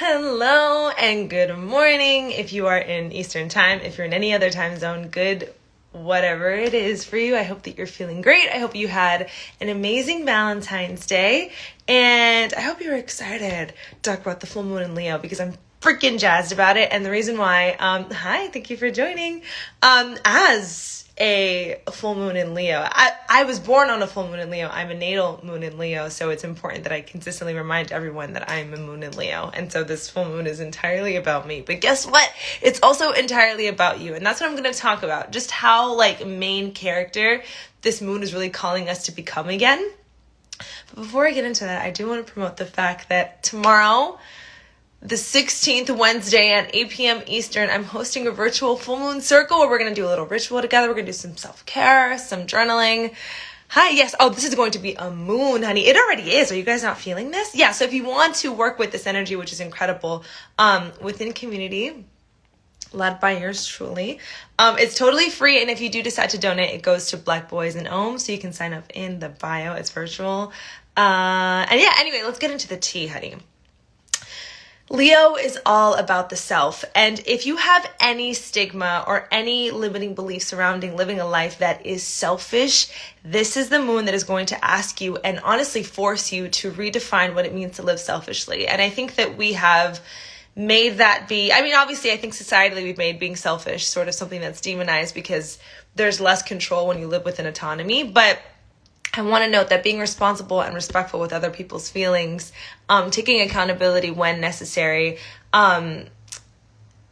Hello and good morning. If you are in Eastern time, if you're in any other time zone, good whatever it is for you. I hope that you're feeling great. I hope you had an amazing Valentine's Day, and I hope you're excited to talk about the full moon in Leo because I'm freaking jazzed about it. And the reason why, hi, thank you for joining. As a full moon in Leo, I was born on a full moon in Leo. I'm a natal moon in Leo, so it's important that I consistently remind everyone that I'm a moon in Leo. And so this full moon is entirely about me. But guess what? It's also entirely about you. And that's what I'm going to talk about. Just how, main character this moon is really calling us to become again. But before I get into that, I do want to promote the fact that tomorrow, the 16th, Wednesday at 8 p.m. Eastern, I'm hosting a virtual full moon circle where we're going to do a little ritual together. We're going to do some self-care, some journaling. Hi, yes. Oh, this is going to be a moon, honey. It already is. Are you guys not feeling this? Yeah, so if you want to work with this energy, which is incredible, within community, led by yours truly, it's totally free. And if you do decide to donate, it goes to Black Boys and Ohm. So you can sign up in the bio. It's virtual. Anyway, let's get into the tea, honey. Leo is all about the self, and if you have any stigma or any limiting belief surrounding living a life that is selfish, this is the moon that is going to ask you and honestly force you to redefine what it means to live selfishly. And I think that we have made that be, obviously I think societally we've made being selfish sort of something that's demonized because there's less control when you live within autonomy, but I want to note that being responsible and respectful with other people's feelings, taking accountability when necessary, and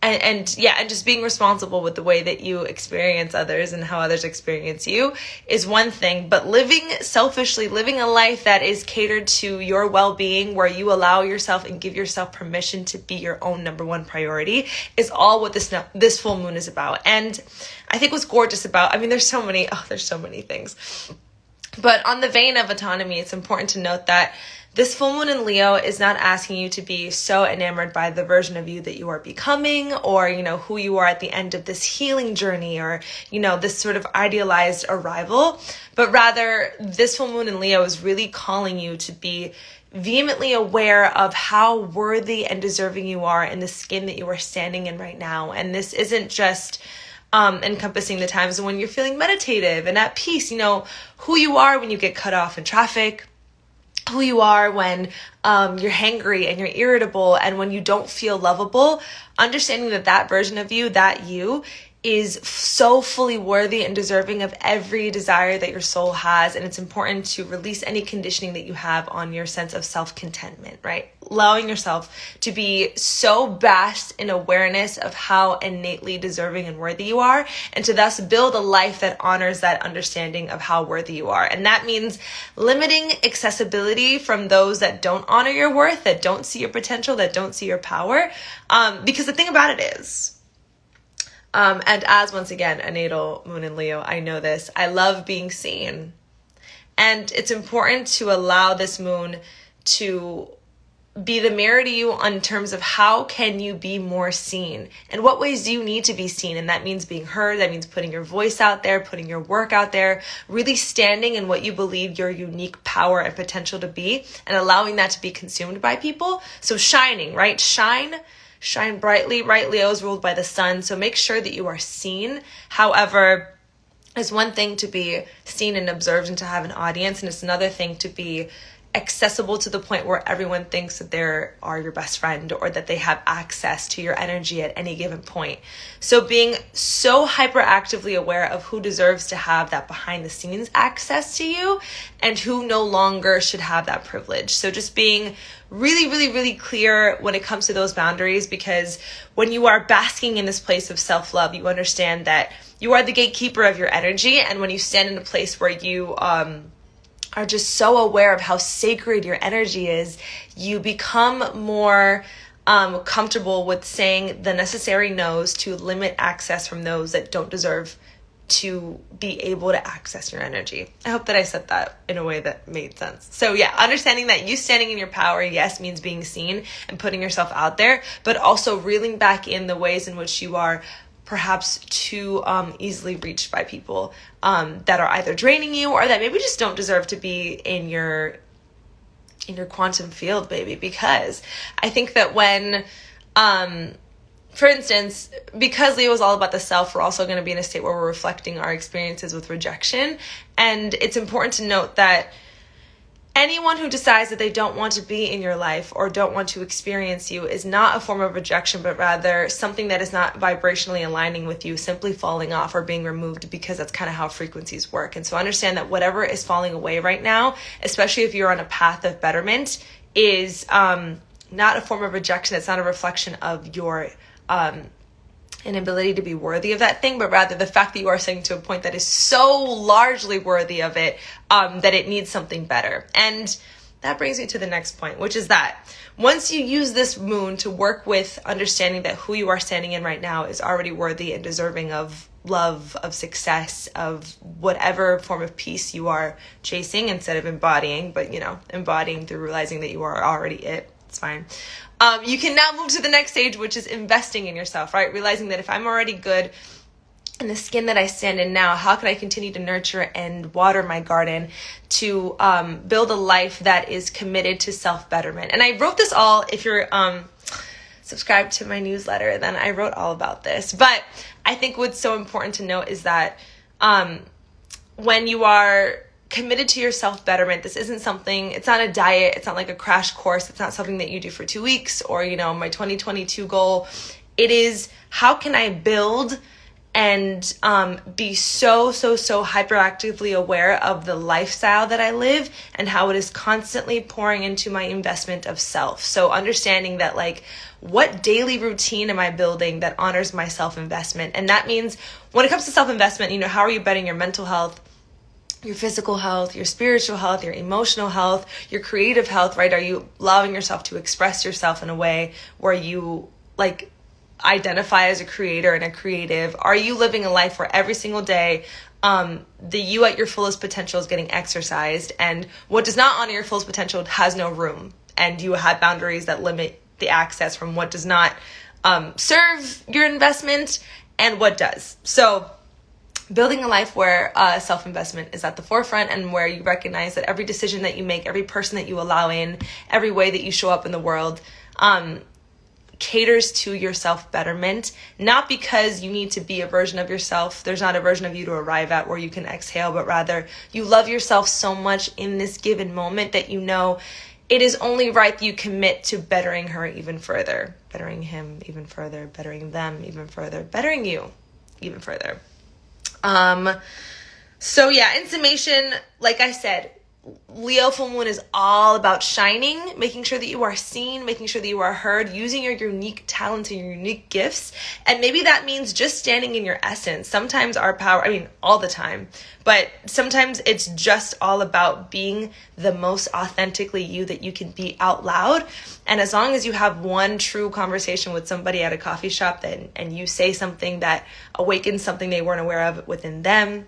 just being responsible with the way that you experience others and how others experience you is one thing. But living selfishly, living a life that is catered to your well-being, where you allow yourself and give yourself permission to be your own number one priority, is all what this full moon is about. And I think what's gorgeous about, there's so many things. But on the vein of autonomy, it's important to note that this full moon in Leo is not asking you to be so enamored by the version of you that you are becoming, or, who you are at the end of this healing journey, or, this sort of idealized arrival. But rather, this full moon in Leo is really calling you to be vehemently aware of how worthy and deserving you are in the skin that you are standing in right now. And this isn't just encompassing the times when you're feeling meditative and at peace, who you are when you get cut off in traffic, who you are when you're hangry and you're irritable and when you don't feel lovable, understanding that version of you, that you, is so fully worthy and deserving of every desire that your soul has. And it's important to release any conditioning that you have on your sense of self-contentment, right? Allowing yourself to be so vast in awareness of how innately deserving and worthy you are, and to thus build a life that honors that understanding of how worthy you are. And that means limiting accessibility from those that don't honor your worth, that don't see your potential, that don't see your power. Because the thing about it is, and as once again, a natal moon in Leo, I know this. I love being seen. And it's important to allow this moon to be the mirror to you in terms of how can you be more seen and what ways do you need to be seen. And that means being heard. That means putting your voice out there, putting your work out there, really standing in what you believe your unique power and potential to be, and allowing that to be consumed by people. So shining, right? Shine brightly, right? Leo is ruled by the sun, so make sure that you are seen. However, it's one thing to be seen and observed and to have an audience, and it's another thing to be accessible to the point where everyone thinks that they are your best friend or that they have access to your energy at any given point. So being so hyperactively aware of who deserves to have that behind the scenes access to you and who no longer should have that privilege. So just being really, really, really clear when it comes to those boundaries, because when you are basking in this place of self-love, you understand that you are the gatekeeper of your energy. And when you stand in a place where you are just so aware of how sacred your energy is, you become more comfortable with saying the necessary no's to limit access from those that don't deserve to be able to access your energy. I hope that I said that in a way that made sense. So yeah, understanding that you standing in your power, yes, means being seen and putting yourself out there, but also reeling back in the ways in which you are perhaps too easily reached by people that are either draining you or that maybe just don't deserve to be in your in your quantum field, baby. Because I think that when, for instance, because Leo is all about the self, we're also going to be in a state where we're reflecting our experiences with rejection. And it's important to note that anyone who decides that they don't want to be in your life or don't want to experience you is not a form of rejection, but rather something that is not vibrationally aligning with you, simply falling off or being removed, because that's kind of how frequencies work. And so understand that whatever is falling away right now, especially if you're on a path of betterment, is not a form of rejection. It's not a reflection of your inability to be worthy of that thing, but rather the fact that you are saying to a point that is so largely worthy of it, that it needs something better. And that brings me to the next point, which is that once you use this moon to work with understanding that who you are standing in right now is already worthy and deserving of love, of success, of whatever form of peace you are chasing instead of embodying, but embodying through realizing that you are already it. It's fine. You can now move to the next stage, which is investing in yourself, right? Realizing that if I'm already good in the skin that I stand in now, how can I continue to nurture and water my garden to build a life that is committed to self-betterment? And I wrote this all, if you're subscribed to my newsletter, then I wrote all about this. But I think what's so important to note is that when you are committed to your self-betterment, this isn't something, it's not a diet, it's not like a crash course, it's not something that you do for 2 weeks or, my 2022 goal. It is, how can I build and be so hyperactively aware of the lifestyle that I live and how it is constantly pouring into my investment of self. So understanding that, like, what daily routine am I building that honors my self-investment? And that means when it comes to self-investment, how are you betting your mental health, your physical health, your spiritual health, your emotional health, your creative health, right? Are you allowing yourself to express yourself in a way where you identify as a creator and a creative? Are you living a life where every single day the you at your fullest potential is getting exercised, and what does not honor your fullest potential has no room, and you have boundaries that limit the access from what does not serve your investment and what does? So building a life where self-investment is at the forefront, and where you recognize that every decision that you make, every person that you allow in, every way that you show up in the world caters to your self-betterment, not because you need to be a version of yourself. There's not a version of you to arrive at where you can exhale, but rather you love yourself so much in this given moment that it is only right that you commit to bettering her even further, bettering him even further, bettering them even further, bettering you even further. So yeah, in summation, like I said, Leo full moon is all about shining, making sure that you are seen, making sure that you are heard, using your unique talents and your unique gifts. And maybe that means just standing in your essence. Sometimes our power, all the time, but sometimes it's just all about being the most authentically you that you can be out loud. And as long as you have one true conversation with somebody at a coffee shop and you say something that awakens something they weren't aware of within them,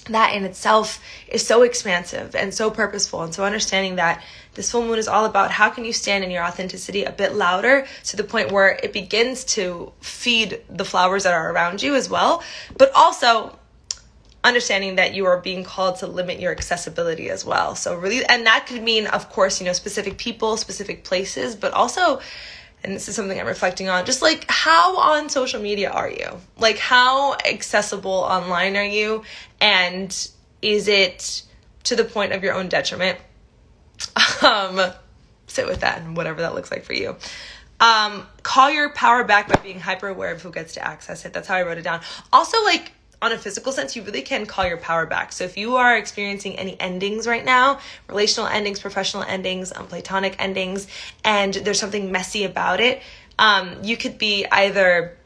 that in itself is so expansive and so purposeful. And so understanding that this full moon is all about how can you stand in your authenticity a bit louder, to the point where it begins to feed the flowers that are around you as well, but also understanding that you are being called to limit your accessibility as well. So really, and that could mean, of course, specific people, specific places, but also, and this is something I'm reflecting on, just like, how on social media are you? Like, how accessible online are you? And is it to the point of your own detriment? Sit with that and whatever that looks like for you. Call your power back by being hyper aware of who gets to access it. That's how I wrote it down. Also, like, on a physical sense, you really can call your power back. So if you are experiencing any endings right now, relational endings, professional endings, platonic endings, and there's something messy about it, you could be either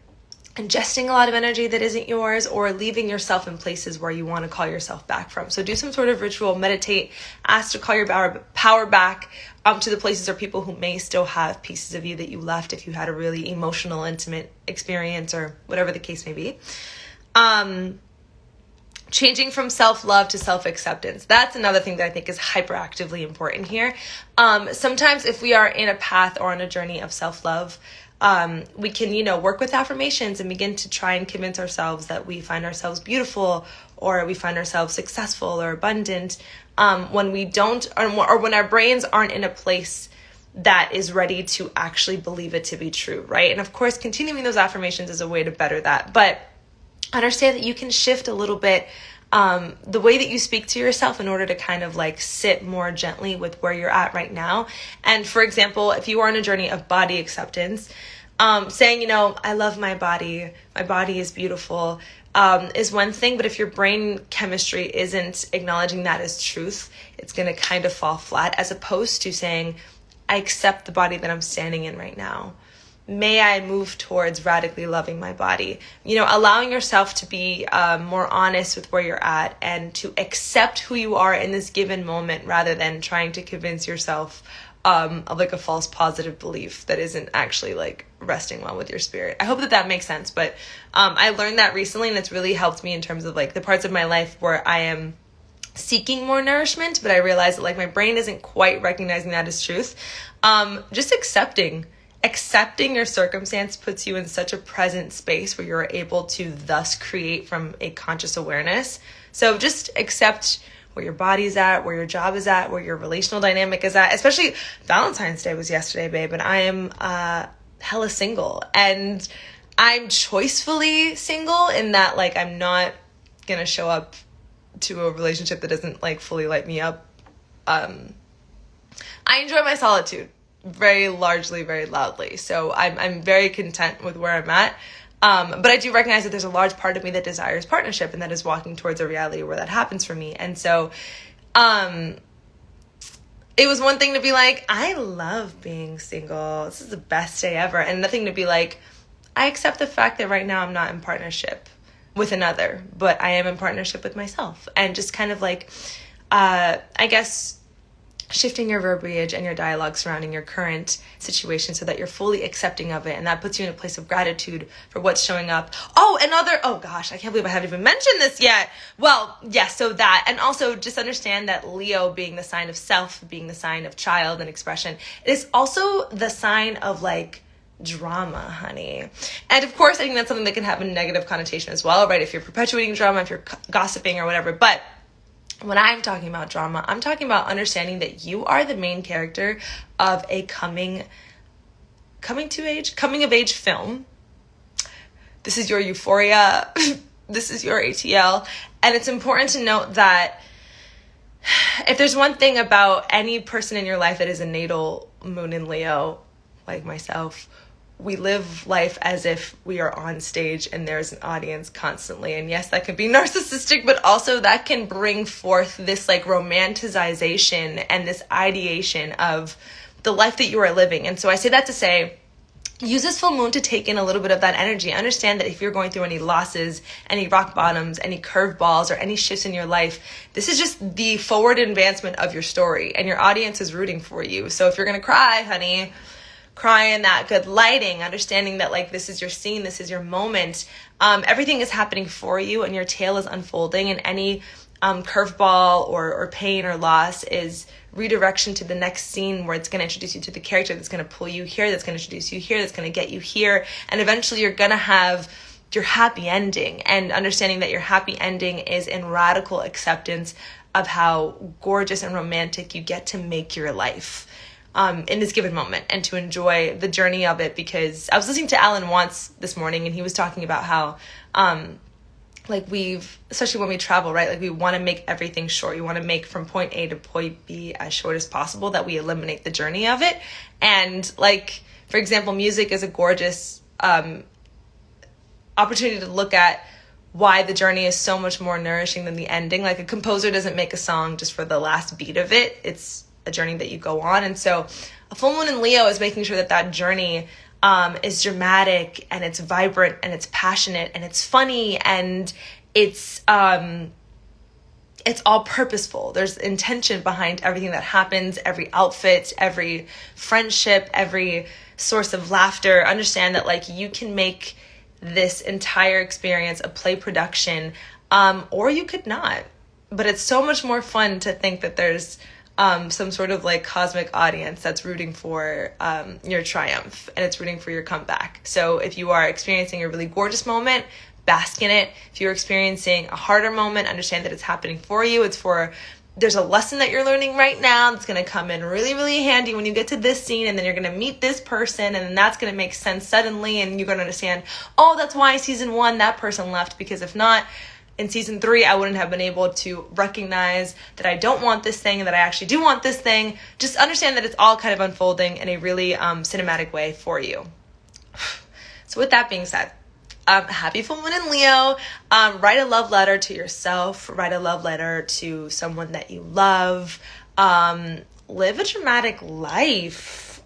ingesting a lot of energy that isn't yours, or leaving yourself in places where you want to call yourself back from. So do some sort of ritual, meditate, ask to call your power back to the places or people who may still have pieces of you that you left if you had a really emotional, intimate experience, or whatever the case may be. Changing from self-love to self-acceptance. That's another thing that I think is hyperactively important here. Sometimes if we are in a path or on a journey of self-love, we can, work with affirmations and begin to try and convince ourselves that we find ourselves beautiful, or we find ourselves successful or abundant. when we don't, or when our brains aren't in a place that is ready to actually believe it to be true, right? And of course, continuing those affirmations is a way to better that. But understand that you can shift a little bit the way that you speak to yourself in order to kind of like sit more gently with where you're at right now. And for example, if you are on a journey of body acceptance, saying, you know, I love my body is beautiful, is one thing. But if your brain chemistry isn't acknowledging that as truth, it's going to kind of fall flat, as opposed to saying, I accept the body that I'm standing in right now. May I move towards radically loving my body? You know, allowing yourself to be more honest with where you're at and to accept who you are in this given moment, rather than trying to convince yourself of like a false positive belief that isn't actually like resting well with your spirit. I hope that makes sense. But I learned that recently, and it's really helped me in terms of like the parts of my life where I am seeking more nourishment, but I realize that like my brain isn't quite recognizing that as truth. Just accepting your circumstance puts you in such a present space where you're able to thus create from a conscious awareness. So just accept where your body's at, where your job is at, where your relational dynamic is at. Especially Valentine's Day was yesterday, babe, and I am hella single, and I'm choicefully single in that like I'm not gonna show up to a relationship that doesn't like fully light me up. I enjoy my solitude very largely, very loudly. So I'm very content with where I'm at. But I do recognize that there's a large part of me that desires partnership and that is walking towards a reality where that happens for me. And so, it was one thing to be like, I love being single. This is the best day ever. And nothing to be like, I accept the fact that right now I'm not in partnership with another, but I am in partnership with myself. And just kind of like, I guess, shifting your verbiage and your dialogue surrounding your current situation so that you're fully accepting of it. And that puts you in a place of gratitude for what's showing up. Oh gosh, I can't believe I haven't even mentioned this yet. Well, yes, so that, and also just understand that Leo being the sign of self, being the sign of child and expression, it is also the sign of like drama, honey. And of course, I think that's something that can have a negative connotation as well, right? If you're perpetuating drama, if you're gossiping or whatever. But when I'm talking about drama, I'm talking about understanding that you are the main character of a coming of age film. This is your Euphoria. This is your ATL. And it's important to note that if there's one thing about any person in your life that is a natal moon in Leo, like myself, we live life as if we are on stage and there's an audience constantly. And yes, that can be narcissistic, but also that can bring forth this like romanticization and this ideation of the life that you are living. And so I say that to say, use this full moon to take in a little bit of that energy. Understand that if you're going through any losses, any rock bottoms, any curveballs, or any shifts in your life, this is just the forward advancement of your story, and your audience is rooting for you. So if you're going to cry, honey, cry in that good lighting, understanding that like this is your scene, this is your moment. Everything is happening for you and your tale is unfolding, and any curveball or pain or loss is redirection to the next scene where it's going to introduce you to the character that's going to pull you here, that's going to introduce you here, that's going to get you here. And eventually you're going to have your happy ending, and understanding that your happy ending is in radical acceptance of how gorgeous and romantic you get to make your life in this given moment, and to enjoy the journey of it. Because I was listening to Alan Watts this morning, and he was talking about how like especially when we travel, right? Like we want to make everything short. You want to make from point A to point B as short as possible, that we eliminate the journey of it. And like, for example, music is a gorgeous opportunity to look at why the journey is so much more nourishing than the ending. Like a composer doesn't make a song just for the last beat of it. It's a journey that you go on. And so a full moon in Leo is making sure that that journey is dramatic, and it's vibrant, and it's passionate, and it's funny, and it's all purposeful. There's intention behind everything that happens, every outfit, every friendship, every source of laughter. Understand that like you can make this entire experience a play production, or you could not. But it's so much more fun to think that there's some sort of like cosmic audience that's rooting for your triumph, and it's rooting for your comeback. So if you are experiencing a really gorgeous moment, bask in it. If you're experiencing a harder moment, understand that it's happening for you. It's for there's a lesson that you're learning right now that's going to come in really, really handy when you get to this scene, and then you're going to meet this person, and then that's going to make sense suddenly, and you're going to understand, oh, that's why season 1 that person left, because if not, in season 3 I wouldn't have been able to recognize that I don't want this thing and that I actually do want this thing. Just understand that it's all kind of unfolding in a really cinematic way for you. So with that being said, happy full moon in Leo. Write a love letter to yourself. Write a love letter to someone that you love. Live a dramatic life.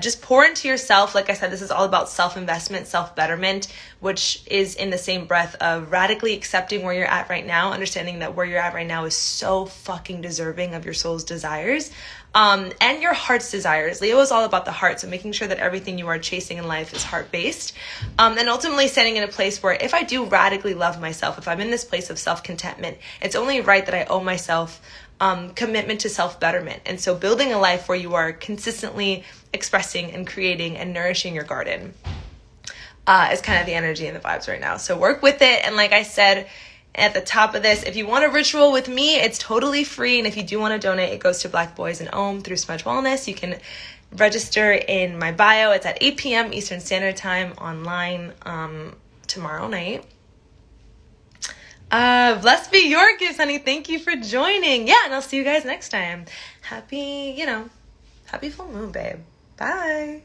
Just pour into yourself. Like I said, this is all about self-investment, self-betterment, which is in the same breath of radically accepting where you're at right now, understanding that where you're at right now is so fucking deserving of your soul's desires, and your heart's desires. Leo is all about the heart, so making sure that everything you are chasing in life is heart-based, and ultimately standing in a place where if I do radically love myself, if I'm in this place of self-contentment, it's only right that I owe myself commitment to self-betterment. And so building a life where you are consistently expressing and creating and nourishing your garden is kind of the energy and the vibes right now. So work with it. And like I said at the top of this, if you want a ritual with me, it's totally free. And if you do want to donate, it goes to Black Boys and Om through Smudge Wellness. You can register in my bio. It's at 8 p.m. Eastern Standard Time online tomorrow night. Blessed be your gifts, honey. Thank you for joining. Yeah, and I'll see you guys next time. Happy full moon, babe. Bye.